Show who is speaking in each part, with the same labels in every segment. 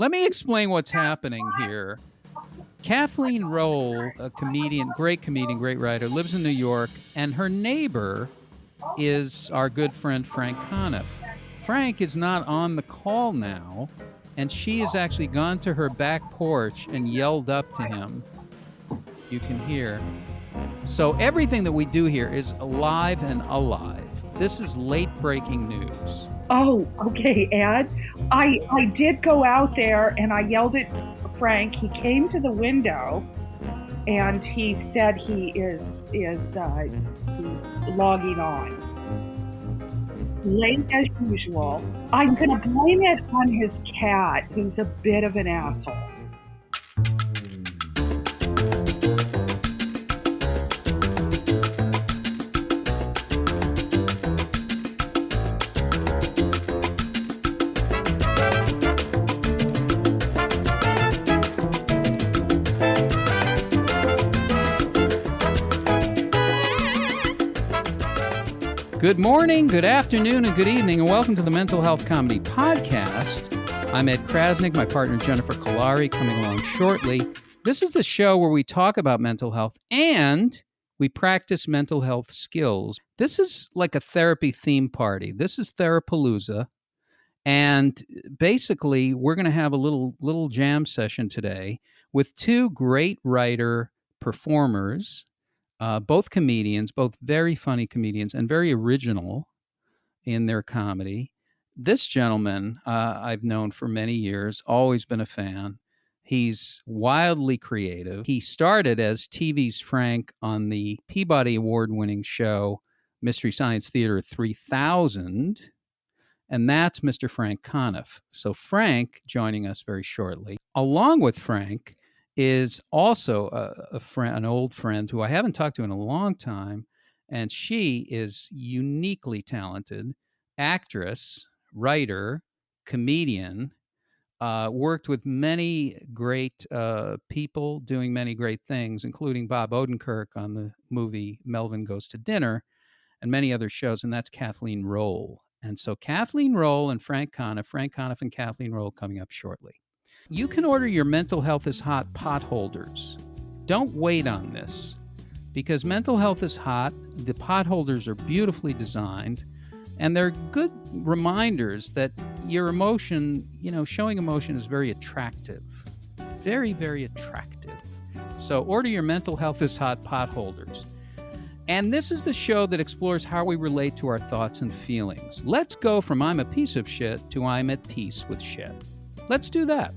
Speaker 1: Let me explain what's happening here. Kathleen Roll, a comedian, great writer, lives in New York, and her neighbor is our good friend Frank Conniff. Frank is not on the call now, and she has actually gone to her back porch and yelled up to him. You can hear. So everything that we do here is live and alive. This is late breaking news.
Speaker 2: Oh, okay, Ed. I did go out there and I yelled at Frank. He came to the window and he said he's logging on. Late as usual. I'm gonna blame it on his cat, who's a bit of an asshole.
Speaker 1: Good morning, good afternoon, and good evening, and welcome to the Mental Health Comedy Podcast. I'm Ed Krasnick, my partner Jennifer Kolari, coming along shortly. This is the show where we talk about mental health and we practice mental health skills. This is like a therapy theme party. This is Therapalooza. And basically, we're going to have a little jam session today with two great writer performers, both comedians, both very funny comedians and very original in their comedy. This gentleman I've known for many years, always been a fan. He's wildly creative. He started as TV's Frank on the Peabody Award-winning show Mystery Science Theater 3000, and that's Mr. Frank Conniff. So Frank joining us very shortly. Along with Frank is also a friend, an old friend who I haven't talked to in a long time, and she is uniquely talented, actress, writer, comedian, worked with many great people doing many great things, including Bob Odenkirk on the movie Melvin Goes to Dinner and many other shows, and that's Kathleen Roll. And so Kathleen Roll and Frank Conniff and Kathleen Roll coming up shortly. You can order your Mental Health is Hot pot holders. Don't wait on this, because Mental Health is Hot, the pot holders are beautifully designed, and they're good reminders that your emotion, showing emotion is very attractive. Very, very attractive. So order your Mental Health is Hot pot holders. And this is the show that explores how we relate to our thoughts and feelings. Let's go from I'm a piece of shit to I'm at peace with shit. Let's do that.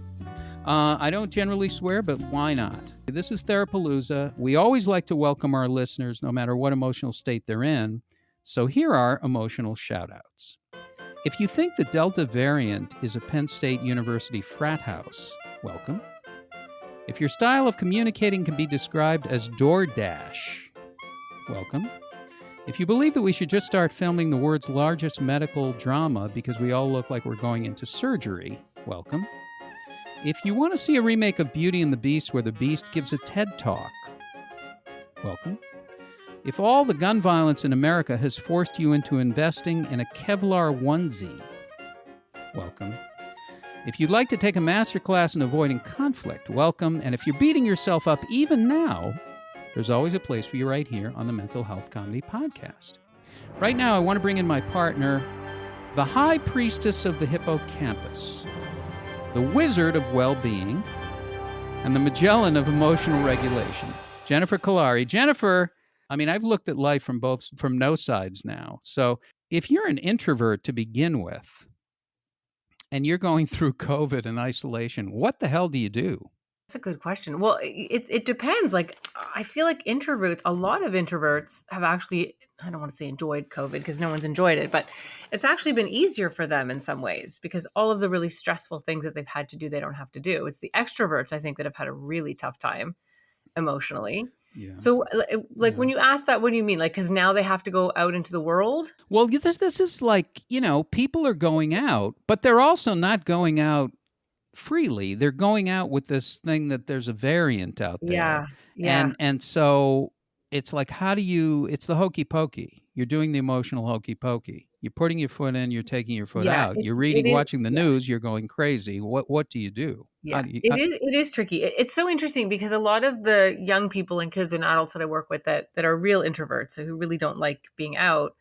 Speaker 1: I don't generally swear, but why not? This is Therapalooza. We always like to welcome our listeners, no matter what emotional state they're in. So here are emotional shout-outs. If you think the Delta variant is a Penn State University frat house, welcome. If your style of communicating can be described as DoorDash, welcome. If you believe that we should just start filming the world's largest medical drama because we all look like we're going into surgery, welcome. If you want to see a remake of Beauty and the Beast where the Beast gives a TED Talk, welcome. If all the gun violence in America has forced you into investing in a Kevlar onesie, welcome. If you'd like to take a masterclass in avoiding conflict, welcome. And if you're beating yourself up even now, there's always a place for you right here on the Mental Health Comedy Podcast. Right now, I want to bring in my partner, the High Priestess of the Hippocampus, the Wizard of Well-Being, and the Magellan of Emotional Regulation, Jennifer Kolari. Jennifer, I've looked at life from no sides now. So if you're an introvert to begin with, and you're going through COVID and isolation, what the hell do you do?
Speaker 3: That's a good question. Well, it depends. Like, I feel like a lot of introverts have actually, I don't want to say enjoyed COVID because no one's enjoyed it, but it's actually been easier for them in some ways because all of the really stressful things that they've had to do, they don't have to do. It's the extroverts, I think, that have had a really tough time emotionally. Yeah. So when you ask that, what do you mean? Like, because now they have to go out into the world?
Speaker 1: Well, this is like, people are going out, but they're also not going out freely. They're going out with this thing that there's a variant out there.
Speaker 3: Yeah.
Speaker 1: And so it's like, it's the hokey pokey. You're doing the emotional hokey pokey. You're putting your foot in, you're taking your foot
Speaker 3: Yeah,
Speaker 1: out. You're
Speaker 3: it
Speaker 1: reading,
Speaker 3: is.
Speaker 1: watching the news, you're going crazy. What do you do? How
Speaker 3: Yeah,
Speaker 1: do you,
Speaker 3: it is tricky. It's so interesting because a lot of the young people and kids and adults that I work with that are real introverts, so who really don't like being out,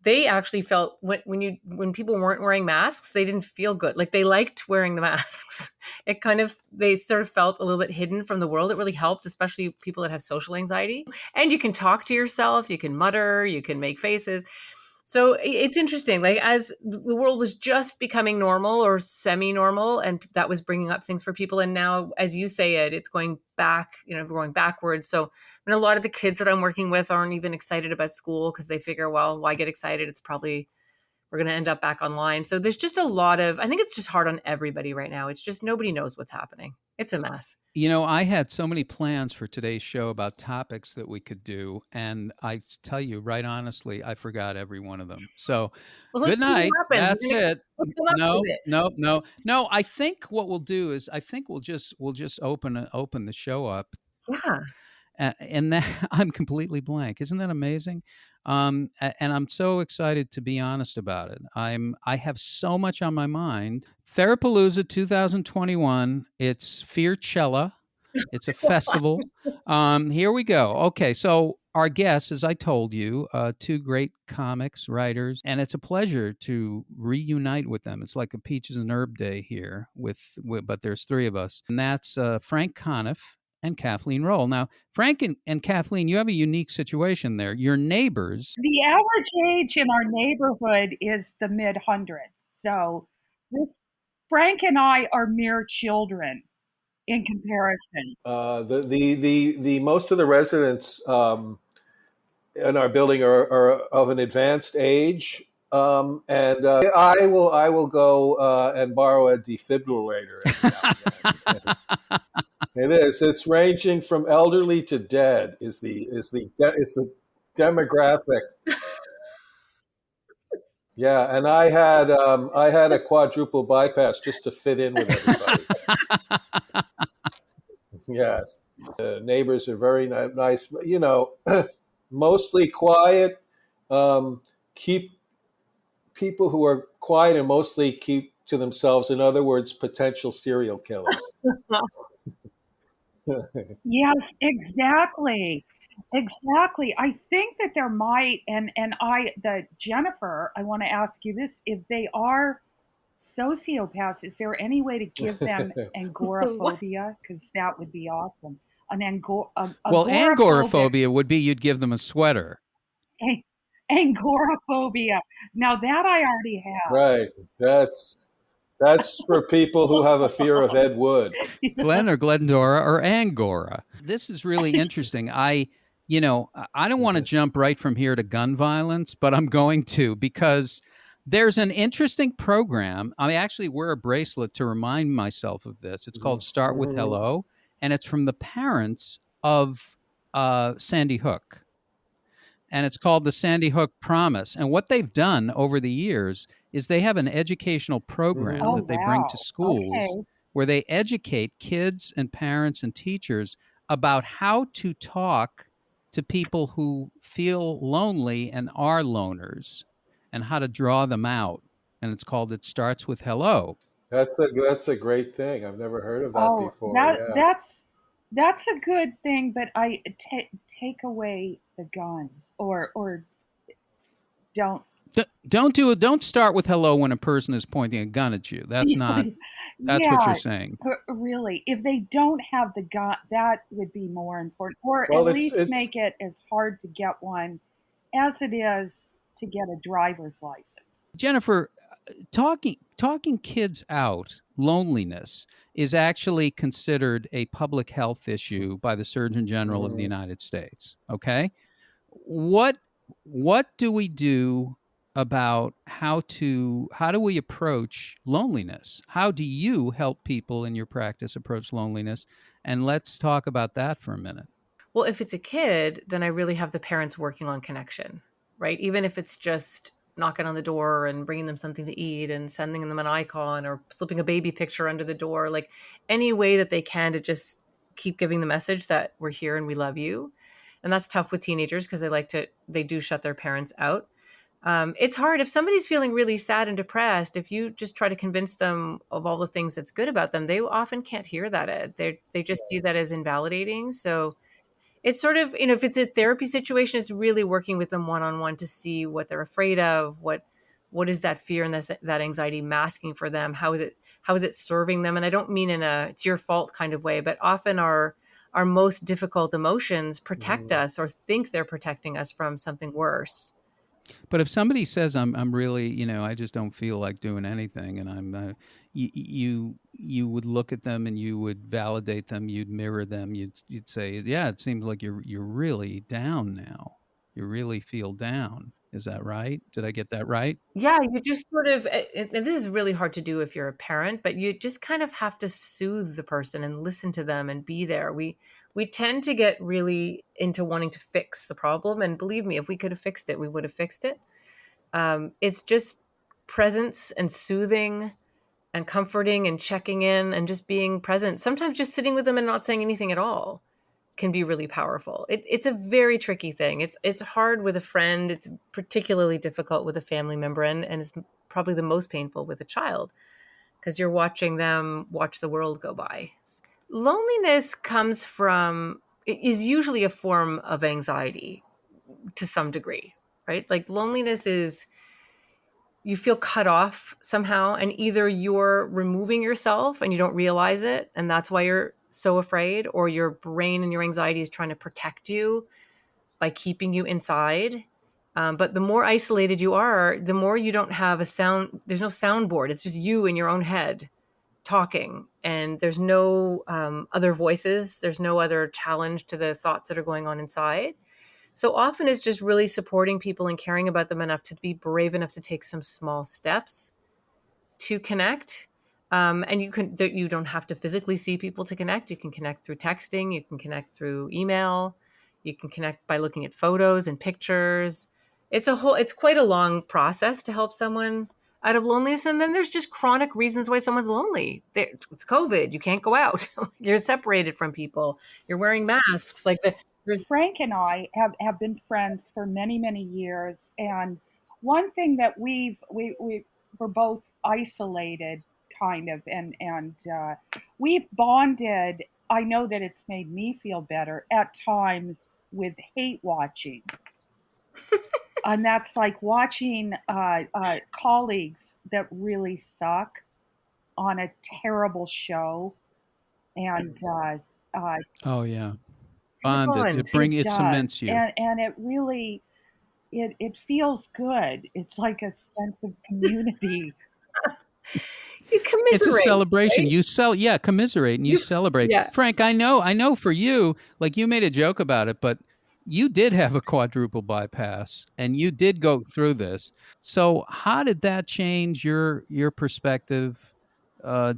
Speaker 3: they actually felt when people weren't wearing masks, they didn't feel good. Like they liked wearing the masks. It kind of they sort of felt a little bit hidden from the world. It really helped, especially people that have social anxiety. And you can talk to yourself, you can mutter, you can make faces. So it's interesting. Like as the world was just becoming normal or semi-normal, and that was bringing up things for people. And now, as you say it, it's going back. We're going backwards. So and a lot of the kids that I'm working with aren't even excited about school because they figure, well, why get excited? It's probably we're going to end up back online. So there's just a lot of, I think it's just hard on everybody right now. It's just nobody knows what's happening. It's a mess.
Speaker 1: I had so many plans for today's show about topics that we could do, and I tell you right honestly, I forgot every one of them. So,
Speaker 3: Well, let's
Speaker 1: good
Speaker 3: see
Speaker 1: night.
Speaker 3: what happens.
Speaker 1: That's it.
Speaker 3: Let's come up
Speaker 1: No,
Speaker 3: with it.
Speaker 1: no. I think what we'll do is I think we'll just open the show up,
Speaker 3: Yeah.
Speaker 1: and that I'm completely blank. Isn't that amazing? And I'm so excited to be honest about it. I have so much on my mind. Therapalooza 2021. It's Fearchella. It's a festival. Here we go. Okay, so our guests, as I told you, two great comics, writers, and it's a pleasure to reunite with them. It's like a peaches and herb day here, but there's three of us, and that's Frank Conniff and Kathleen Roll. Now, Frank and Kathleen, you have a unique situation there. Your neighbors.
Speaker 2: The average age in our neighborhood is the mid hundreds. So this Frank and I are mere children in comparison.
Speaker 4: The most of the residents in our building are of an advanced age, and I will go and borrow a defibrillator every now and then. It's ranging from elderly to dead is the demographic. Yeah, and I had a quadruple bypass just to fit in with everybody. Yes, the neighbors are very nice. Mostly quiet. Keep people who are quiet and mostly keep to themselves. In other words, potential serial killers.
Speaker 2: Yes, exactly. Exactly. I think that there might, Jennifer, I want to ask you this. If they are sociopaths, is there any way to give them agoraphobia? Because that would be awesome.
Speaker 1: Well,
Speaker 2: Agoraphobic,
Speaker 1: agoraphobia would be you'd give them a sweater.
Speaker 2: agoraphobia. Now that I already have.
Speaker 4: Right. That's for people who have a fear of Ed Wood.
Speaker 1: Glenn or Glendora or Angora. This is really interesting. I don't want to jump right from here to gun violence, but I'm going to because there's an interesting program. I actually wear a bracelet to remind myself of this. It's called Start with Hello, and it's from the parents of Sandy Hook. And it's called the Sandy Hook Promise. And what they've done over the years is they have an educational program that they bring to schools where they educate kids and parents and teachers about how to talk to people who feel lonely and are loners and how to draw them out. And it's called It Starts with Hello.
Speaker 4: That's a great thing. I've never heard of that before.
Speaker 2: That's a good thing, but I take away the guns or
Speaker 1: don't start with hello when a person is pointing a gun at you. That's not what you're saying.
Speaker 2: Really, if they don't have the gun, that would be more important, or
Speaker 4: Well,
Speaker 2: at least make it as hard to get one as it is to get a driver's license.
Speaker 1: Jennifer, talking kids out, loneliness is actually considered a public health issue by the Surgeon General of the United States. Okay, what do we do about how do we approach loneliness? How do you help people in your practice approach loneliness? And let's talk about that for a minute.
Speaker 3: Well, if it's a kid, then I really have the parents working on connection, right? Even if it's just knocking on the door and bringing them something to eat and sending them an icon or slipping a baby picture under the door, like any way that they can to just keep giving the message that we're here and we love you. And that's tough with teenagers because they do shut their parents out. It's hard if somebody's feeling really sad and depressed. If you just try to convince them of all the things that's good about them, they often can't hear that. They just see that as invalidating. So it's sort of, if it's a therapy situation, it's really working with them one on one to see what they're afraid of, what is that fear and that anxiety masking for them? How is it serving them? And I don't mean in a it's your fault kind of way, but often our most difficult emotions protect us or think they're protecting us from something worse.
Speaker 1: But if somebody says, I'm really, I just don't feel like doing anything, and you would look at them and you would validate them, you'd mirror them, you'd say, yeah, it seems like you're really down now. You really feel down. Is that right? Did I get that right?
Speaker 3: Yeah, you just sort of, and this is really hard to do if you're a parent, but you just kind of have to soothe the person and listen to them and be there. We tend to get really into wanting to fix the problem, and believe me, if we could have fixed it, we would have fixed it. It's just presence and soothing and comforting and checking in and just being present. Sometimes just sitting with them and not saying anything at all can be really powerful. It's a very tricky thing. It's hard with a friend. It's particularly difficult with a family member, and it's probably the most painful with a child because you're watching them watch the world go by. Loneliness is usually a form of anxiety to some degree, right? Like loneliness is you feel cut off somehow, and either you're removing yourself and you don't realize it, and that's why you're so afraid, or your brain and your anxiety is trying to protect you by keeping you inside. But the more isolated you are, the more you don't have there's no soundboard. It's just you in your own head talking, and there's no other voices. There's no other challenge to the thoughts that are going on inside. So often it's just really supporting people and caring about them enough to be brave enough to take some small steps to connect. And you don't have to physically see people to connect. You can connect through texting. You can connect through email. You can connect by looking at photos and pictures. It's quite a long process to help someone out of loneliness. And then there's just chronic reasons why someone's lonely. It's COVID. You can't go out. You're separated from people. You're wearing masks.
Speaker 2: Frank and I have been friends for many, many years. And one thing that we were both isolated kind of, and we've bonded. I know that it's made me feel better at times with hate watching. And that's like watching colleagues that really suck on a terrible show. And
Speaker 1: oh yeah, bond it cements you,
Speaker 2: and it really it feels good. It's like a sense of community.
Speaker 3: You commiserate.
Speaker 1: It's a celebration.
Speaker 3: Right?
Speaker 1: You commiserate and you celebrate.
Speaker 3: Yeah.
Speaker 1: Frank, I know for you, like you made a joke about it, but you did have a quadruple bypass and you did go through this. So how did that change your perspective?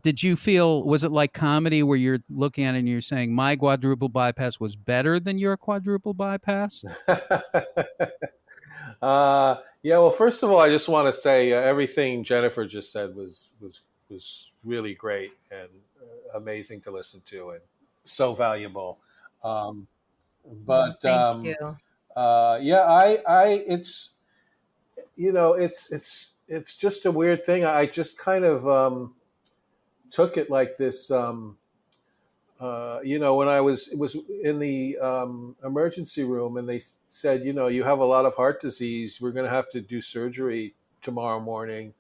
Speaker 1: Did you feel, was it like comedy where you're looking at it and you're saying my quadruple bypass was better than your quadruple bypass?
Speaker 4: Yeah, well, first of all, I just want to say everything Jennifer just said was really great and amazing to listen to and so valuable. But
Speaker 3: Thank you.
Speaker 4: yeah, it's it's just a weird thing. I just kind of took it like this. When I was in the emergency room and they said, you have a lot of heart disease. We're going to have to do surgery tomorrow morning.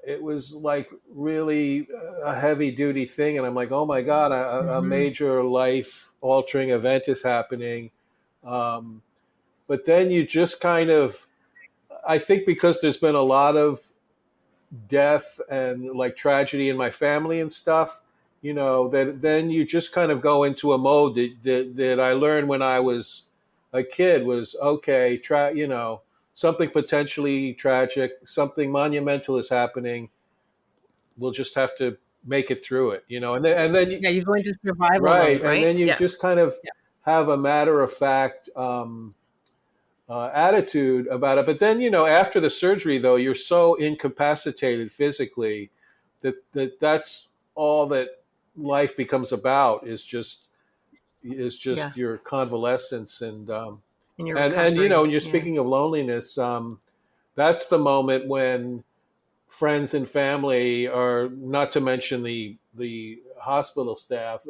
Speaker 4: It was like really a heavy duty thing. And I'm like, oh my God, a major life altering event is happening. But then you just kind of, I think because there's been a lot of death and like tragedy in my family and stuff, that then you just kind of go into a mode that I learned when I was a kid was, okay, something potentially tragic, something monumental is happening. We'll just have to make it through it, and then
Speaker 3: you go into survival
Speaker 4: right?
Speaker 3: mode, right?
Speaker 4: And then you just kind of have a matter of fact attitude about it. But then, after the surgery, though, you're so incapacitated physically that's all that life becomes about is just your convalescence and
Speaker 3: in your
Speaker 4: And
Speaker 3: recovery.
Speaker 4: when you're
Speaker 3: Yeah.
Speaker 4: speaking of loneliness, that's the moment when friends and family are, not to mention the hospital staff,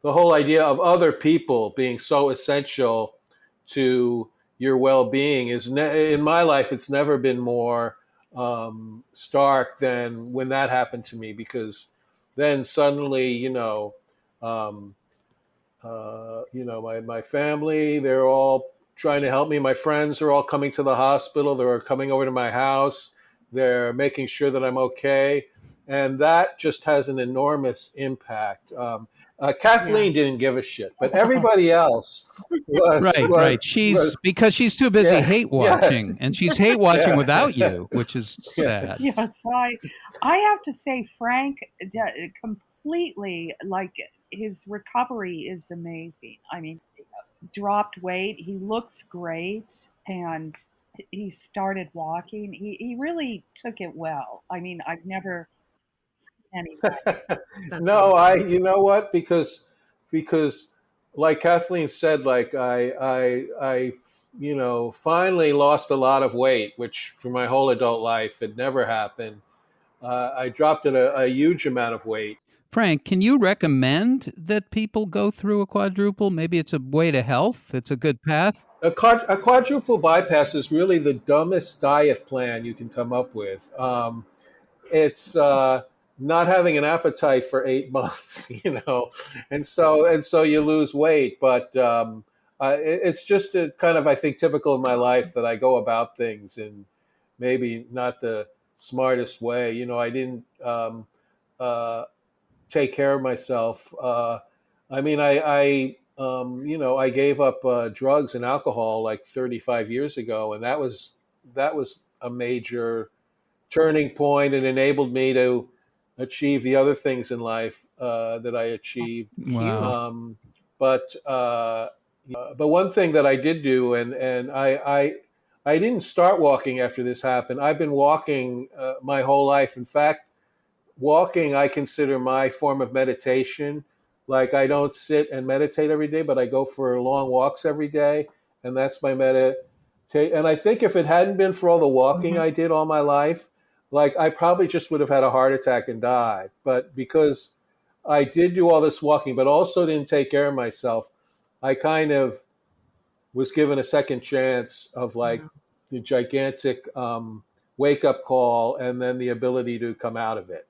Speaker 4: the whole idea of other people being so essential to your well-being in my life, it's never been more stark than when that happened to me, because then suddenly, um, my family, they're all trying to help me. My friends are all coming to the hospital. They're coming over to my house. They're making sure that I'm okay. And that just has an enormous impact.
Speaker 3: Yeah.
Speaker 4: Kathleen didn't give a shit, but everybody else was,
Speaker 1: Right. She's
Speaker 4: was,
Speaker 1: because she's too busy
Speaker 4: yeah,
Speaker 1: hate
Speaker 4: yes,
Speaker 1: watching, and she's hate watching
Speaker 4: yeah,
Speaker 1: without
Speaker 4: yeah,
Speaker 1: you, which is
Speaker 4: yeah.
Speaker 1: sad.
Speaker 2: Yes, I have to say, Frank completely, like, his recovery is amazing. I mean, dropped weight, he looks great, and he started walking. He really took it well. I mean, I've never seen anybody.
Speaker 3: That's
Speaker 4: No,
Speaker 3: awesome.
Speaker 4: you know what? Because like Kathleen said, like I finally lost a lot of weight, which for my whole adult life had never happened. I dropped a huge amount of weight.
Speaker 1: Frank, can you recommend that people go through a quadruple? Maybe it's a way to health. It's a good path.
Speaker 4: A quadruple bypass is really the dumbest diet plan you can come up with. It's not having an appetite for 8 months, and so you lose weight. But it's just a kind of, I think, typical of my life that I go about things in maybe not the smartest way. I didn't uh, take care of myself. I mean, I gave up drugs and alcohol like 35 years ago, and that was a major turning point and enabled me to achieve the other things in life that I achieved.
Speaker 1: Wow.
Speaker 3: Huge.
Speaker 4: Um, but one thing that I did do, and I didn't start walking after this happened. I've been walking my whole life. In fact, walking I consider my form of meditation. Like, I don't sit and meditate every day, but I go for long walks every day, and that's my meditation. And I think if it hadn't been for all the walking
Speaker 3: Hmm.
Speaker 4: I did all my life, like, I probably just would have had a heart attack and died. But because I did do all this walking, but also didn't take care of myself, I kind of was given a second chance of, like,
Speaker 3: Yeah.
Speaker 4: the gigantic wake up call, and then the ability to come out of it.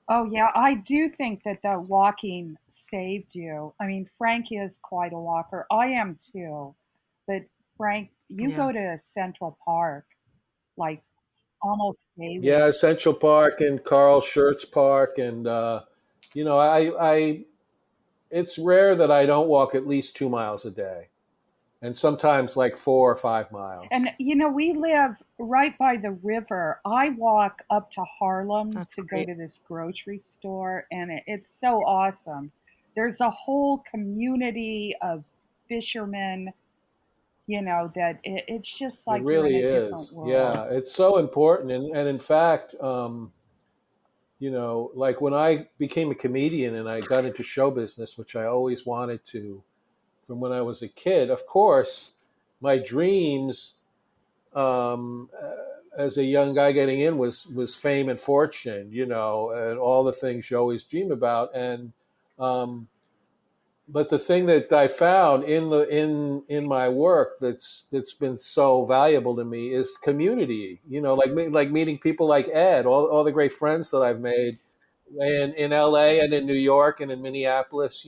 Speaker 2: Oh yeah, I do think that the walking saved you. I mean, Frank is quite a walker. I am too. But Frank, you
Speaker 3: Yeah.
Speaker 2: go to Central Park like almost daily.
Speaker 4: Yeah, Central Park and Carl Schurz Park, and I it's rare that I don't walk at least 2 miles a day, and sometimes like 4 or 5 miles.
Speaker 2: And we live right by the river. I walk up to Harlem
Speaker 3: That's
Speaker 2: to go
Speaker 3: great.
Speaker 2: to this grocery store, and it's so awesome. There's a whole community of fishermen, that it's just
Speaker 4: It
Speaker 2: like you're in
Speaker 4: really
Speaker 2: a different
Speaker 4: is.
Speaker 2: world.
Speaker 4: Yeah, it's so important, and in fact, like when I became a comedian and I got into show business, which I always wanted to from when I was a kid. Of course, my dreams as a young guy getting in was fame and fortune, and all the things you always dream about. And um, but the thing that I found in my work that's been so valuable to me is community. Like meeting people like Ed, all the great friends that I've made in LA and in New York and in Minneapolis.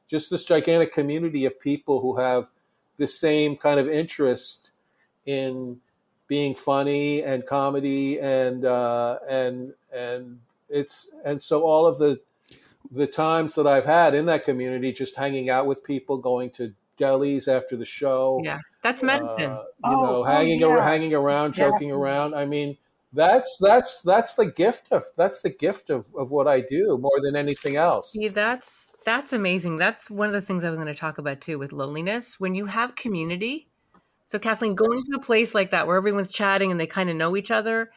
Speaker 4: Just this gigantic community of people who have the same kind of interest in being funny and comedy, and so all of the times that I've had in that community, just hanging out with people, going to delis after the show,
Speaker 3: Yeah. That's medicine.
Speaker 2: Oh yes,
Speaker 4: hanging around, joking
Speaker 2: definitely.
Speaker 4: around. I mean, that's the gift of what I do more than anything else.
Speaker 3: See, that's amazing. That's one of the things I was going to talk about too with loneliness. When you have community, so Kathleen, going to a place like that where everyone's chatting and they kind of know each other,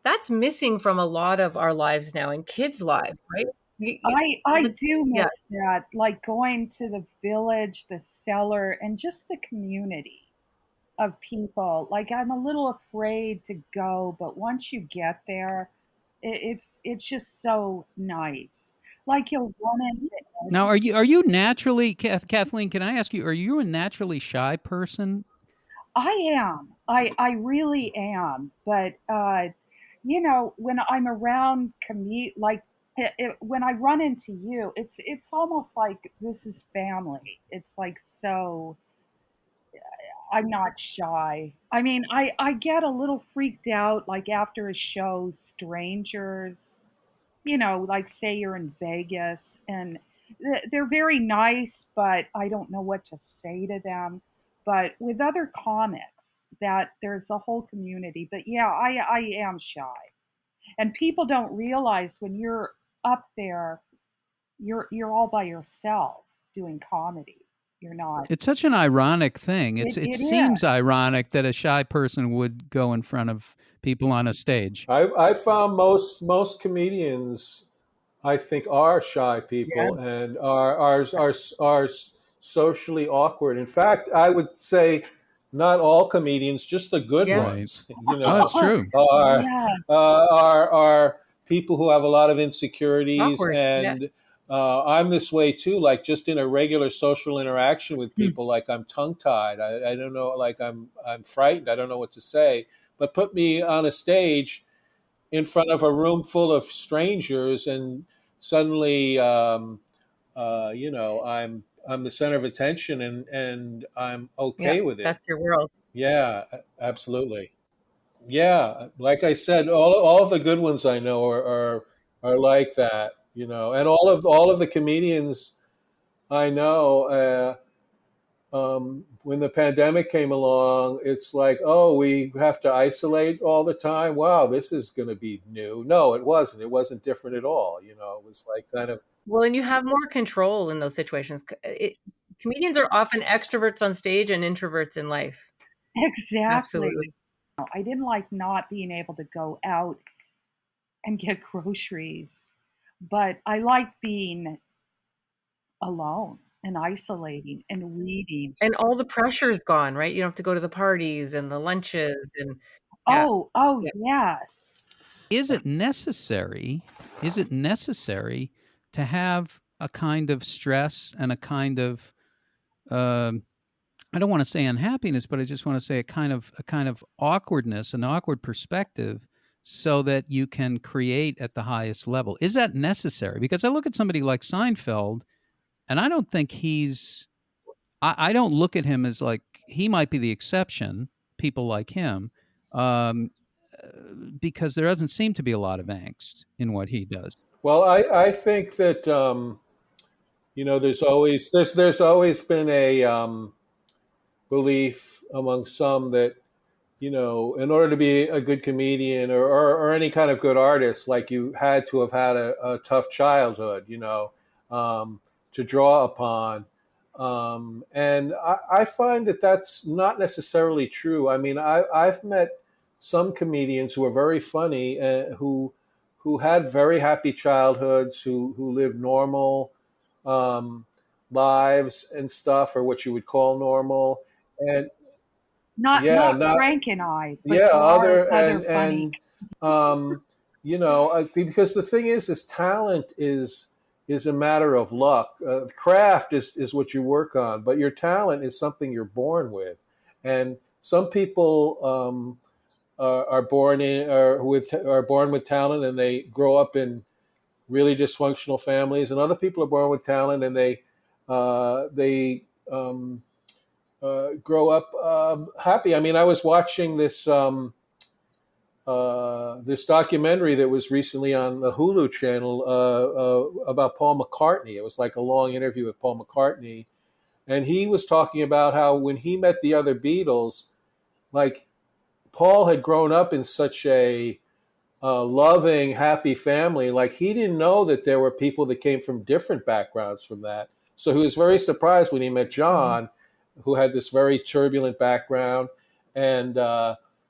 Speaker 3: that's missing from a lot of our lives now and kids' lives, right?
Speaker 2: I
Speaker 3: Let's,
Speaker 2: do
Speaker 3: yeah,
Speaker 2: miss that, like going to the village, the cellar, and just the community of people. Like I'm a little afraid to go, but once you get there, it's just so nice. Like you'll run into
Speaker 1: Now, are you naturally, Kathleen? Can I ask you? Are you a naturally shy person?
Speaker 2: I am. I really am. But when I'm around commute, like when I run into you, it's almost like this is family. It's like so. I'm not shy. I mean, I get a little freaked out, like after a show, strangers. Like say you're in Vegas and they're very nice, but I don't know what to say to them. But with other comics, that there's a whole community. But yeah, I am shy, and people don't realize when you're up there, you're all by yourself doing comedy. You're not.
Speaker 1: It's such an ironic thing. It
Speaker 2: It is.
Speaker 1: seems ironic that a shy person would go in front of people on a stage.
Speaker 4: I found most comedians, I think, are shy
Speaker 3: yeah,
Speaker 4: people and are socially awkward. In fact, I would say not all comedians, just the good
Speaker 3: yeah,
Speaker 1: Right.
Speaker 4: ones,
Speaker 1: Oh, that's true.
Speaker 4: are
Speaker 2: Yeah.
Speaker 4: are people who have a lot of insecurities.
Speaker 3: awkward. Yeah,
Speaker 4: And I'm this way too. Like just in a regular social interaction with
Speaker 3: Hmm.
Speaker 4: people, like I'm tongue tied. I don't know. Like I'm frightened. I don't know what to say. But put me on a stage in front of a room full of strangers, and suddenly, I'm the center of attention, and I'm
Speaker 3: yeah.
Speaker 4: okay with it.
Speaker 3: That's your world.
Speaker 4: Yeah, absolutely. Yeah, like I said, all of the good ones I know are like that, and all of the comedians I know. When the pandemic came along, it's like, oh, we have to isolate all the time. Wow, this is going to be new. No, it wasn't. It wasn't different at all. It was like kind of,
Speaker 3: Well, and you have more control in those situations. Comedians are often extroverts on stage and introverts in life.
Speaker 2: Exactly.
Speaker 3: Absolutely.
Speaker 2: I didn't like not being able to go out and get groceries, but I like being alone and isolating and reading.
Speaker 3: And all the pressure is gone, right? You don't have to go to the parties and the lunches and yeah,
Speaker 2: Oh,
Speaker 3: yeah.
Speaker 2: yes.
Speaker 1: Is it necessary? Is it necessary to have a kind of stress and a kind of um I don't want to say unhappiness, but I just want to say a kind of awkwardness, an awkward perspective, so that you can create at the highest level. Is that necessary? Because I look at somebody like Seinfeld, and I don't think I don't look at him as like he might be the exception. People like him, um, because there doesn't seem to be a lot of angst in what he does.
Speaker 4: well, I think that, there's always been a belief among some that, in order to be a good comedian or any kind of good artist, like you had to have had a tough childhood, to draw upon. And I find that that's not necessarily true. I mean, I've met some comedians who are very funny, who had very happy childhoods, who lived normal um, lives and stuff, or what you would call normal. And yeah,
Speaker 2: Not
Speaker 4: not
Speaker 2: Frank and I, but
Speaker 4: yeah,
Speaker 2: there are
Speaker 4: other
Speaker 2: other
Speaker 4: and
Speaker 2: funny.
Speaker 4: um, because the thing is talent is a matter of luck. Craft is what you work on, but your talent is something you're born with. And some people are born with talent, and they grow up in really dysfunctional families, and other people are born with talent, and they grow up happy. I mean, I was watching this documentary that was recently on the Hulu channel about Paul McCartney. It was like a long interview with Paul McCartney, and he was talking about how when he met the other Beatles, like Paul had grown up in such a loving, happy family. Like he didn't know that there were people that came from different backgrounds from that. So he was very surprised when he met John, who had this very turbulent background and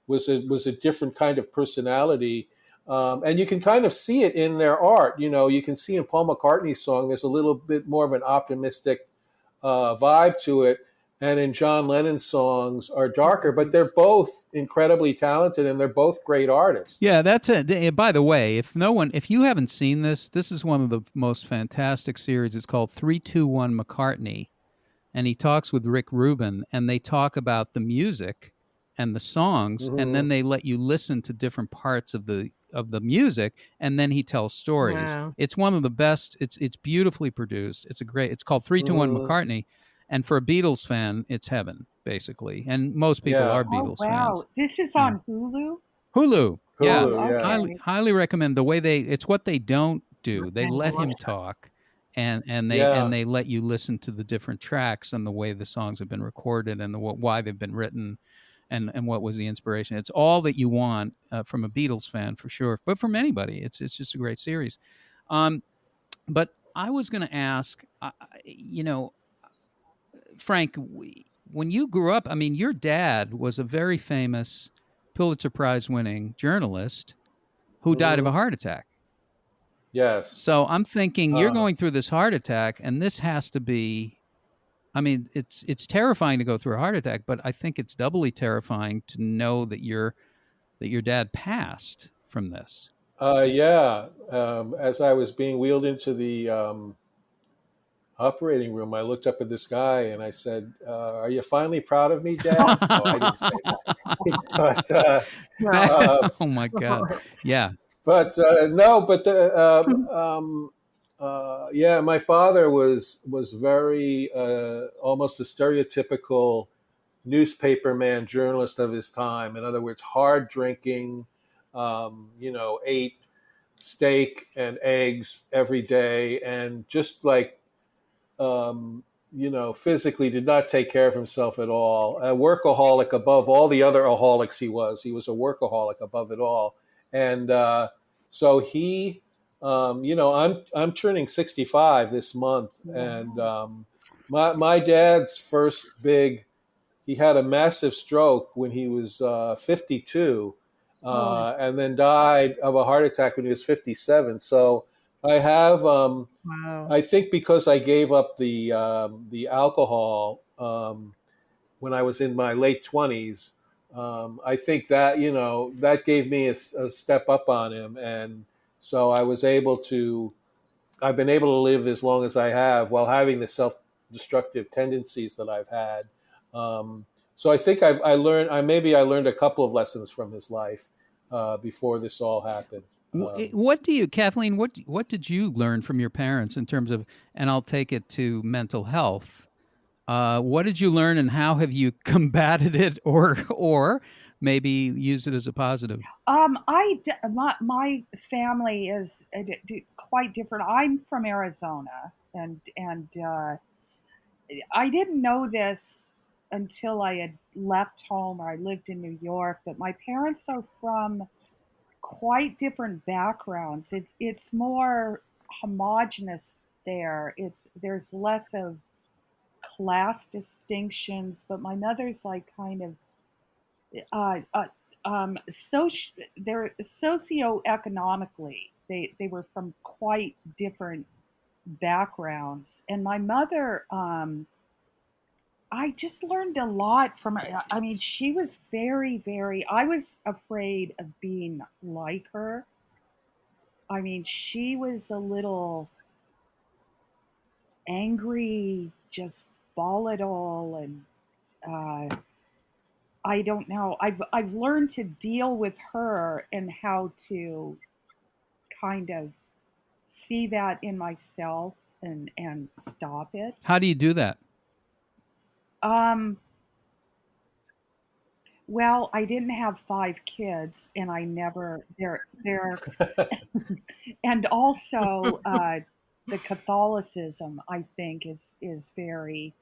Speaker 4: was a different kind of personality. And you can kind of see it in their art. You can see in Paul McCartney's song, there's a little bit more of an optimistic vibe to it. And in John Lennon's songs are darker, but they're both incredibly talented and they're both great artists.
Speaker 1: Yeah, that's it. By the way, if you haven't seen this is one of the most fantastic series. It's called 3-2-1 McCartney, and he talks with Rick Rubin, and they talk about the music and the songs, and then they let you listen to different parts of the music, and then he tells stories.
Speaker 3: Wow.
Speaker 1: It's one of the best. It's beautifully produced. It's called 3-2-1 McCartney. And for a Beatles fan, it's heaven, basically. And most people are Beatles fans.
Speaker 2: This is on Hulu?
Speaker 1: Hulu. Yeah.
Speaker 2: Okay.
Speaker 1: Highly recommend the way it's what they don't do. They let him talk and they let you listen to the different tracks and the way the songs have been recorded and why they've been written and what was the inspiration. It's all that you want from a Beatles fan, for sure. But from anybody, it's just a great series. But I was going to ask, Frank, when you grew up, I mean, your dad was a very famous Pulitzer Prize winning journalist who died of a heart attack.
Speaker 4: Yes.
Speaker 1: So I'm thinking you're going through this heart attack, and this has to be, I mean, it's terrifying to go through a heart attack, but I think it's doubly terrifying to know that your dad passed from this.
Speaker 4: As I was being wheeled into the operating room, I looked up at this guy and I said, "Are you finally proud of me, Dad?" No, I didn't say that. But,
Speaker 1: oh my God! Yeah.
Speaker 4: But no, but my father was very almost a stereotypical newspaperman journalist of his time. In other words, hard drinking, ate steak and eggs every day, and just like physically did not take care of himself at all. A workaholic above all the other aholics he was a workaholic above it all. And so he, I'm turning 65 this month. And my dad's he had a massive stroke when he was 52 and then died of a heart attack when he was 57. So I have, I think because I gave up the alcohol when I was in my late 20s, I think that, that gave me a step up on him. And so I've been able to live as long as I have while having the self-destructive tendencies that I've had. So I think I learned a couple of lessons from his life before this all happened.
Speaker 1: Kathleen, what did you learn from your parents in terms of, and I'll take it to mental health, what did you learn and how have you combated it or maybe used it as a positive?
Speaker 2: My family is quite different. I'm from Arizona and I didn't know this until I had left home or I lived in New York, but my parents are from quite different backgrounds. It's more homogenous there. There's less of class distinctions, but my mother's like kind of they're socioeconomically they were from quite different backgrounds, and my mother I just learned a lot from her. I mean, she was very, very, I was afraid of being like her. I mean, she was a little angry, just volatile, and I don't know. I've learned to deal with her and how to kind of see that in myself and stop it.
Speaker 1: How do you do that?
Speaker 2: Well, I didn't have 5 kids, and I never they're and also the Catholicism I think is very,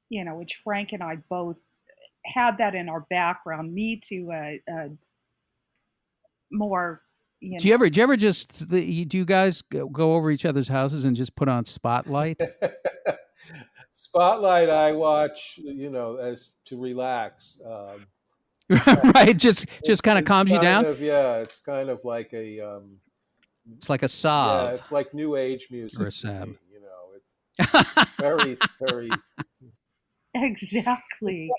Speaker 2: which Frank and I both had that in our background. Me to more.
Speaker 1: Do you ever just do you guys go over each other's houses and just put on Spotlight?
Speaker 4: Spotlight I watch, as to relax.
Speaker 1: Right? Just kind of calms you down.
Speaker 4: It's kind of like a
Speaker 1: It's like a
Speaker 4: yeah,
Speaker 1: salve
Speaker 4: it's like new age
Speaker 1: or
Speaker 4: music
Speaker 1: a
Speaker 4: to me.
Speaker 1: sab.
Speaker 4: It's very, very.
Speaker 2: Exactly.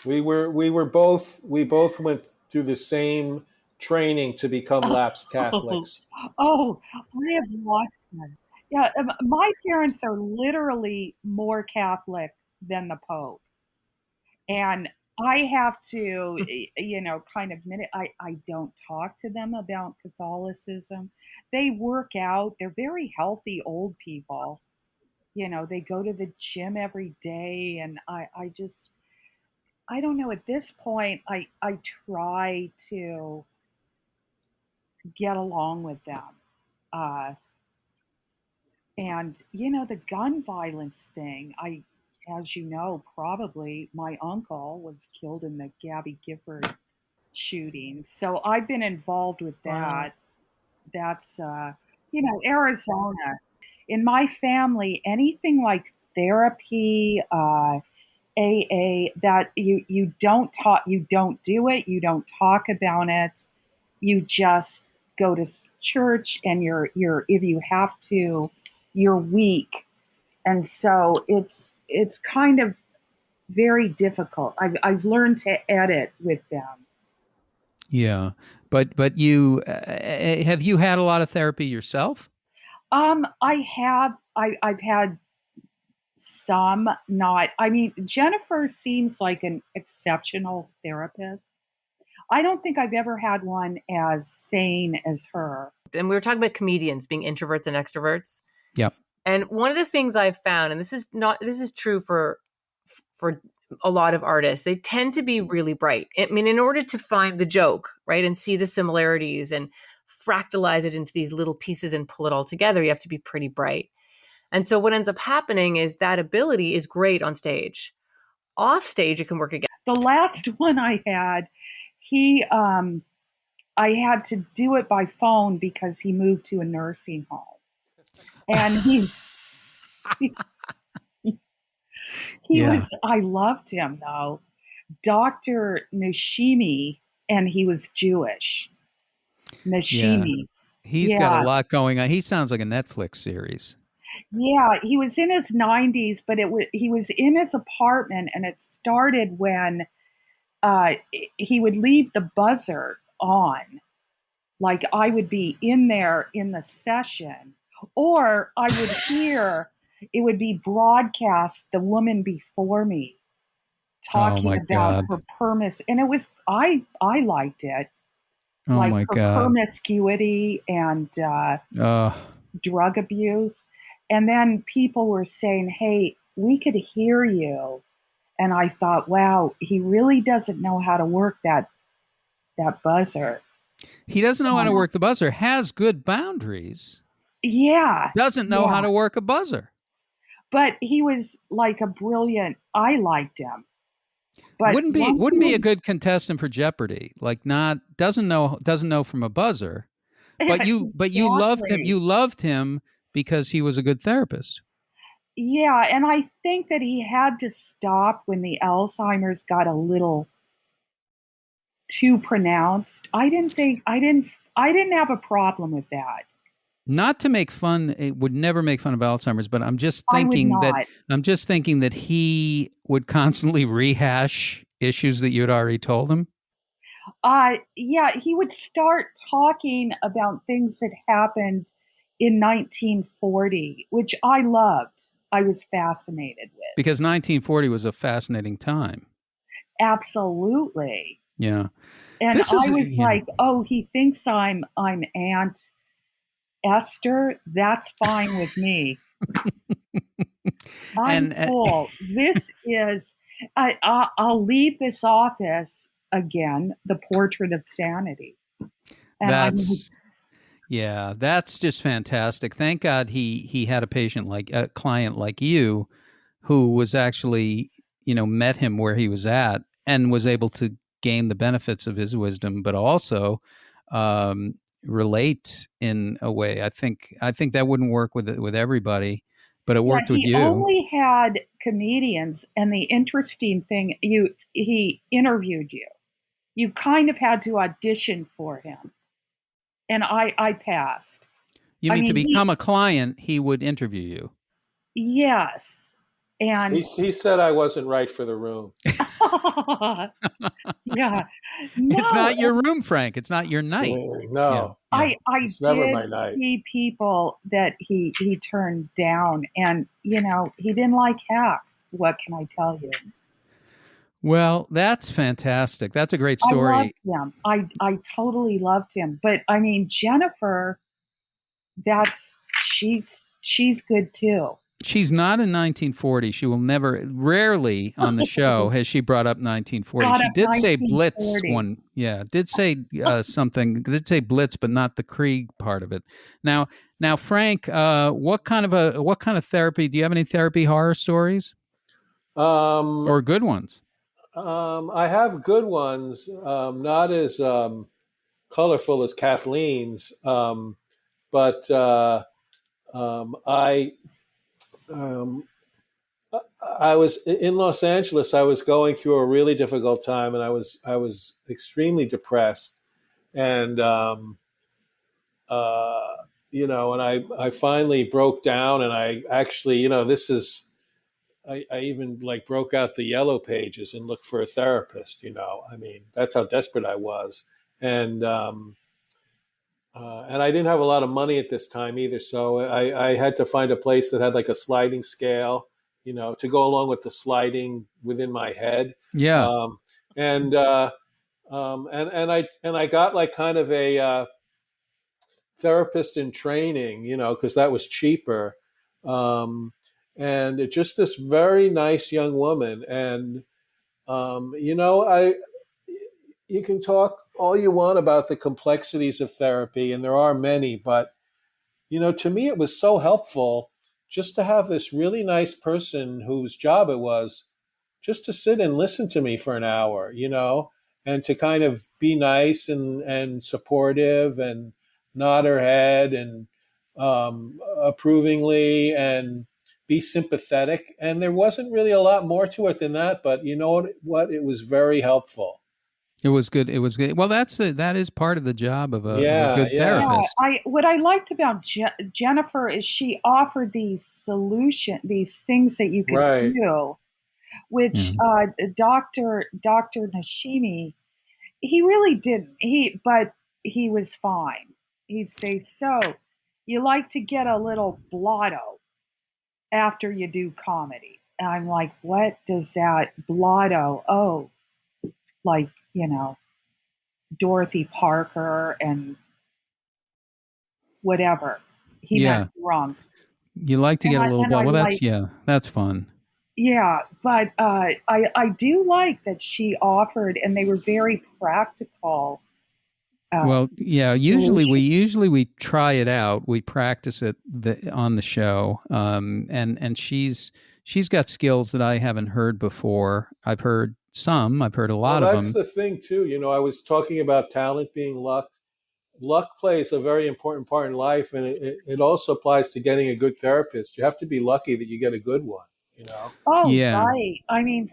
Speaker 4: We both went through the same training to become lapsed
Speaker 2: Oh,
Speaker 4: Catholics.
Speaker 2: oh, I have watched that. Yeah, my parents are literally more Catholic than the Pope. And I have to, kind of admit it. I don't talk to them about Catholicism. They work out. They're very healthy old people. They go to the gym every day. And I just, I don't know. At this point, I try to get along with them. Uh, and, the gun violence thing, as you know, probably my uncle was killed in the Gabby Gifford shooting. So I've been involved with
Speaker 3: Wow.
Speaker 2: that. That's, Arizona. In my family, anything like therapy, AA, that you don't talk, you don't do it, you don't talk about it, you just go to church, and you're if you have to, you're weak, and so it's kind of very difficult. I've learned to edit with them.
Speaker 1: Yeah, but you have you had a lot of therapy yourself?
Speaker 2: I have. I've had some. Not. I mean, Jennifer seems like an exceptional therapist. I don't think I've ever had one as sane as her.
Speaker 3: And we were talking about comedians being introverts and extroverts.
Speaker 1: Yep.
Speaker 3: And one of the things I've found, and this is true for a lot of artists, they tend to be really bright. I mean, in order to find the joke, right, and see the similarities and fractalize it into these little pieces and pull it all together, you have to be pretty bright. And so what ends up happening is that ability is great on stage. Off stage, it can work again.
Speaker 2: The last one I had, he I had to do it by phone because he moved to a nursing home. And he
Speaker 1: Yeah.
Speaker 2: was, I loved him though. Dr. Nashimi, and he was Jewish.
Speaker 1: Yeah.
Speaker 2: Nashimi.
Speaker 1: He's got a
Speaker 2: Yeah.
Speaker 1: lot going on. He sounds like a Netflix series.
Speaker 2: Yeah, he was in his 90s, but he was in his apartment, and it started when uh, he would leave the buzzer on. Like I would be in there in the session, or I would hear it would be broadcast the woman before me
Speaker 1: Oh
Speaker 2: talking
Speaker 1: my
Speaker 2: about
Speaker 1: God.
Speaker 2: her and it was I liked it,
Speaker 1: Oh
Speaker 2: like
Speaker 1: my
Speaker 2: her
Speaker 1: God.
Speaker 2: promiscuity and
Speaker 1: Uh,
Speaker 2: drug abuse. And then people were saying, "Hey, we could hear you." And I thought, wow, he really doesn't know how to work that buzzer.
Speaker 1: he doesn't know how to
Speaker 2: Um,
Speaker 1: work the buzzer, has good boundaries,
Speaker 2: yeah,
Speaker 1: doesn't know how
Speaker 2: yeah.
Speaker 1: to work a buzzer.
Speaker 2: But he was like a brilliant. I liked him. But once
Speaker 1: Wouldn't be a
Speaker 2: he
Speaker 1: good contestant for Jeopardy. Like not doesn't know from a buzzer. But you loved him.
Speaker 2: exactly.
Speaker 1: You loved him because he was a good therapist.
Speaker 2: Yeah, and I think that he had to stop when the Alzheimer's got a little too pronounced. I didn't have a problem with that.
Speaker 1: Not to make fun, it would never make fun of Alzheimer's, but
Speaker 2: I would not.
Speaker 1: I'm just thinking that he would constantly rehash issues that you had already told him.
Speaker 2: Yeah, he would start talking about things that happened in 1940, which I loved. I was fascinated with.
Speaker 1: Because 1940 was a fascinating time.
Speaker 2: Absolutely.
Speaker 1: Yeah.
Speaker 2: And
Speaker 1: This is
Speaker 2: I was
Speaker 1: yeah.
Speaker 2: like, "Oh, he thinks I'm Aunt Esther. That's fine with me. I'm
Speaker 1: And
Speaker 2: cool. This is I'll leave this office again, the portrait of sanity." And I'm
Speaker 1: that's yeah, that's just fantastic. Thank God he had a client like you who was actually, met him where he was at and was able to gain the benefits of his wisdom, but also um, relate in a way. I think that wouldn't work with everybody, but it
Speaker 2: Yeah,
Speaker 1: worked with
Speaker 2: he
Speaker 1: you.
Speaker 2: only had comedians, and the interesting thing, he interviewed you. you kind of had to audition for him, and I passed.
Speaker 1: You
Speaker 2: I
Speaker 1: mean to
Speaker 2: mean,
Speaker 1: become a client, he would interview you?
Speaker 2: yes, and
Speaker 4: He said I wasn't right for the room.
Speaker 2: yeah,
Speaker 1: It's
Speaker 2: no,
Speaker 1: not your room, Frank. It's not your night. Yeah.
Speaker 4: No,
Speaker 1: Yeah.
Speaker 2: I
Speaker 4: it's never
Speaker 2: did
Speaker 4: my night.
Speaker 2: see people that he turned down, and he didn't like hacks. What can I tell you?
Speaker 1: Well, that's fantastic. That's a great
Speaker 2: I loved
Speaker 1: story.
Speaker 2: him. I totally loved him. But I mean, Jennifer, that's she's good too.
Speaker 1: She's not in 1940. She will never, rarely on the show has she brought up 1940.
Speaker 2: Brought
Speaker 1: She
Speaker 2: up
Speaker 1: did say Blitz
Speaker 2: 1940.
Speaker 1: one. Yeah, did say something. Did say Blitz, but not the Krieg part of it. Now, Frank, what kind of therapy? Do you have any therapy horror stories
Speaker 4: Um,
Speaker 1: or good ones?
Speaker 4: I have good ones, not as colorful as Kathleen's, but I um, I was in Los Angeles. I was going through a really difficult time, and I was extremely depressed, and uh, and I finally broke down, and I actually, this is. I even like broke out the yellow pages and looked for a therapist. I mean, that's how desperate I was, and and I didn't have a lot of money at this time either, so I had to find a place that had like a sliding scale, to go along with the sliding within my head.
Speaker 1: Yeah.
Speaker 4: Um, and I got like kind of a therapist in training, because that was cheaper. And just this very nice young woman, and I you can talk all you want about the complexities of therapy, and there are many, but to me it was so helpful just to have this really nice person whose job it was just to sit and listen to me for an hour, and to kind of be nice and supportive and nod her head and approvingly and be sympathetic. And there wasn't really a lot more to it than that, but you know what? It was very helpful.
Speaker 1: It was good. It was good. Well, that is part of the job of a
Speaker 4: Yeah,
Speaker 1: good
Speaker 4: yeah.
Speaker 2: Yeah,
Speaker 1: therapist.
Speaker 2: what I liked about Jennifer is she offered these things that you could
Speaker 4: Right.
Speaker 2: do, which
Speaker 1: Yeah.
Speaker 2: Dr. Nashimi, he really didn't. But he was fine. He'd say, "So, you like to get a little blotto after you do comedy?" And I'm like, "What does that blotto?" Oh, like Dorothy Parker and whatever. He
Speaker 1: Yeah.
Speaker 2: meant drunk.
Speaker 1: You like to
Speaker 2: And
Speaker 1: get a little blood.
Speaker 2: I
Speaker 1: Well,
Speaker 2: like,
Speaker 1: that's fun.
Speaker 2: yeah, but I do like that she offered, and they were very practical.
Speaker 1: Well, yeah. Usually
Speaker 2: Solutions.
Speaker 1: we try it out. We practice it on the show. And she's got skills that I haven't heard before. I've heard some. I've heard a
Speaker 4: Well,
Speaker 1: lot of
Speaker 4: that's
Speaker 1: them.
Speaker 4: the thing too. I was talking about talent being luck. Luck plays a very important part in life, and it also applies to getting a good therapist. You have to be lucky that you get a good one.
Speaker 2: Oh,
Speaker 1: Yeah.
Speaker 2: right. I mean,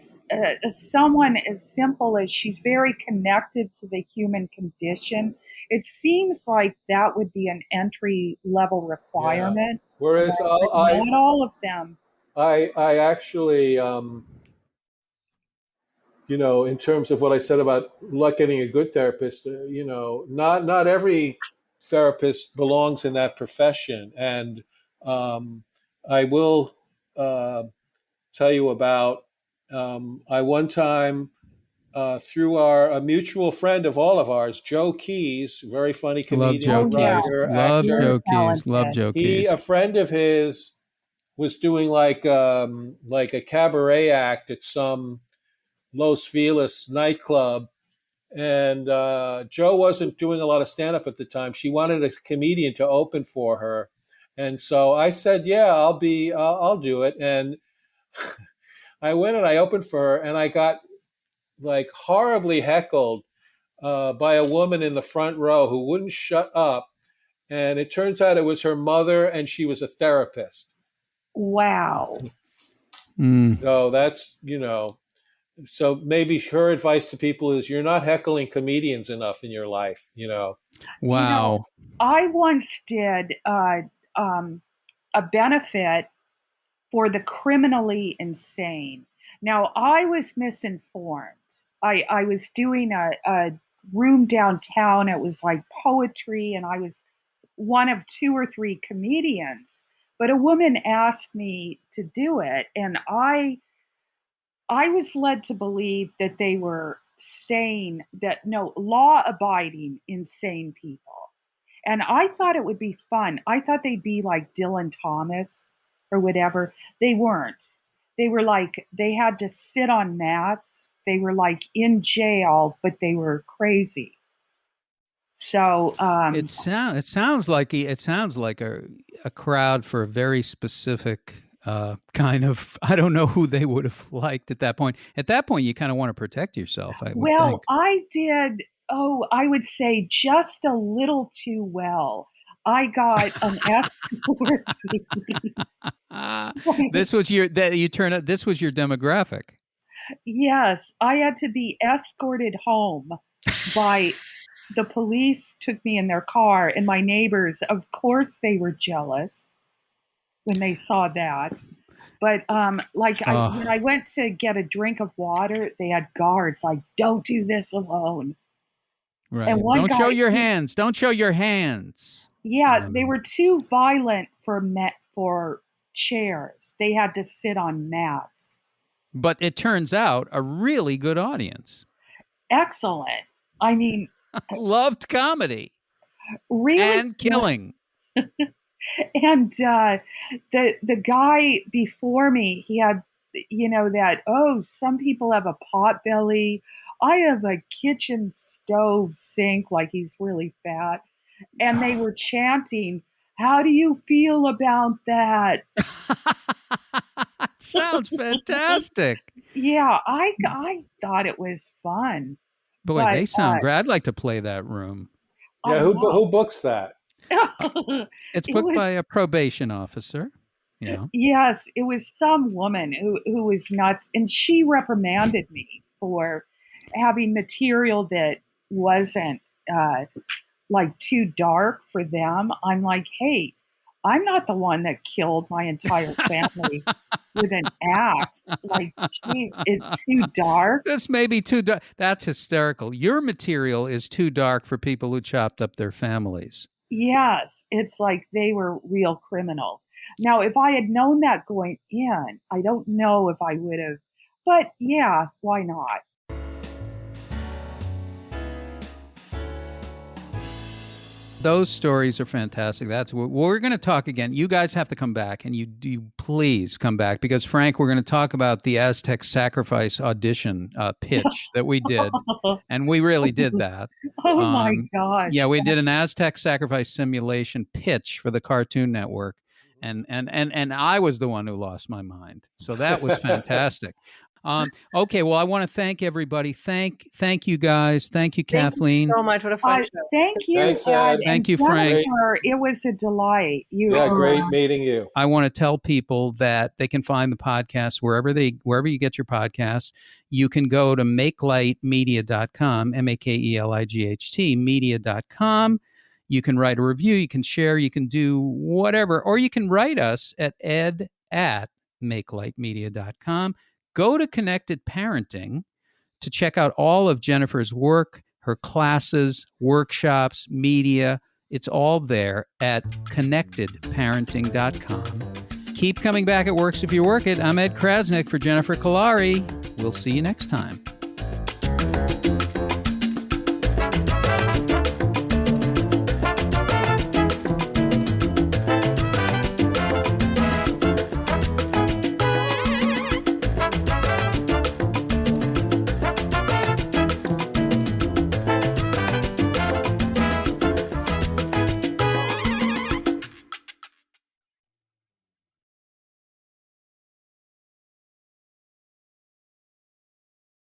Speaker 2: someone as simple as she's very connected to the human condition. It seems like that would be an entry level
Speaker 4: Yeah.
Speaker 2: requirement,
Speaker 4: Whereas
Speaker 2: but not all of them.
Speaker 4: I actually, in terms of what I said about luck getting a good therapist, not every therapist belongs in that profession. And I will tell you about, I one time, through a mutual friend of all of ours, Joe Keys, very funny
Speaker 1: Love
Speaker 4: comedian,
Speaker 1: Joe
Speaker 2: Oh, yeah,
Speaker 1: Keys.
Speaker 4: writer,
Speaker 1: Love
Speaker 2: very
Speaker 4: actor.
Speaker 1: Joe Keys. Love
Speaker 2: talented.
Speaker 1: Joe Keys.
Speaker 4: A friend of his was doing like a cabaret act at some Los Feliz nightclub, and Joe wasn't doing a lot of stand up at the time. She wanted a comedian to open for her, and so I said, "Yeah, I'll do it." And I went and I opened for her, and I got like horribly heckled by a woman in the front row who wouldn't shut up. And it turns out it was her mother, and she was a therapist.
Speaker 2: Wow.
Speaker 1: Mm.
Speaker 4: So that's So maybe her advice to people is you're not heckling comedians enough in your life, you know.
Speaker 1: Wow.
Speaker 2: I once did a benefit for the criminally insane. Now, I was misinformed. I was doing a room downtown. It was like poetry, and I was one of 2 or 3 comedians. But a woman asked me to do it, and I was led to believe that they were sane, that no, law abiding, insane people. And I thought it would be fun. I thought they'd be like Dylan Thomas or whatever. They weren't. They were like, they had to sit on mats. They were like in jail, but they were crazy. So
Speaker 1: It sounds like a crowd for a very specific kind of, I don't know who they would have liked at that point. At that point, you kind of want to protect yourself, I would think.
Speaker 2: I did, I would say just a little too well. I got an escort.
Speaker 1: This was your demographic.
Speaker 2: Yes, I had to be escorted home by the police. Took me in their car, and my neighbors, of course, they were jealous when they saw that. But when I went to get a drink of water, they had guards like, "Don't do this alone."
Speaker 1: Right.
Speaker 2: And
Speaker 1: Don't show your hands. Don't show your hands.
Speaker 2: Yeah, they were too violent for chairs. They had to sit on mats.
Speaker 1: But it turns out a really good audience.
Speaker 2: Excellent. I mean,
Speaker 1: loved comedy.
Speaker 2: Really
Speaker 1: and killing.
Speaker 2: And the guy before me, he had, some people have a pot belly. I have a kitchen stove sink, like he's really fat. And they were chanting, "How do you feel about that?"
Speaker 1: Sounds fantastic.
Speaker 2: Yeah, I thought it was fun.
Speaker 1: Boy, they sound great. I'd like to play that room.
Speaker 4: Yeah, who books that?
Speaker 1: It's booked by a probation officer. Yeah.
Speaker 2: Yes, it was some woman who was nuts, and she reprimanded me for having material that wasn't too dark for them. I'm like, hey, I'm not the one that killed my entire family with an axe. Like, geez, it's too dark.
Speaker 1: This may be too dark. That's hysterical. Your material is too dark for people who chopped up their families.
Speaker 2: Yes, it's like they were real criminals. Now, if I had known that going in, I don't know if I would have. But yeah, why not?
Speaker 1: Those stories are fantastic. That's what we're going to talk again. You guys have to come back, and you please come back, because Frank, we're going to talk about the Aztec Sacrifice audition pitch that we did, and we really did that.
Speaker 2: Oh my gosh!
Speaker 1: Yeah, we did an Aztec Sacrifice simulation pitch for the Cartoon Network, and I was the one who lost my mind. So that was fantastic. Okay, well, I want to thank everybody. Thank you, guys. Thank you, Kathleen.
Speaker 3: Thank you so much. What a fun show.
Speaker 2: Thank you,
Speaker 4: Thanks,
Speaker 2: Ed.
Speaker 1: Thank you, Frank.
Speaker 2: Jennifer, it was a delight.
Speaker 4: Great meeting you.
Speaker 1: I want to tell people that they can find the podcast wherever you get your podcasts. You can go to makelightmedia.com, MAKELIGHT, media.com. You can write a review, you can share, you can do whatever, or you can write us at ed@makelightmedia.com. Go to Connected Parenting to check out all of Jennifer's work, her classes, workshops, media. It's all there at connectedparenting.com. Keep coming back. It works if you work it. I'm Ed Krasnick for Jennifer Kolari. We'll see you next time.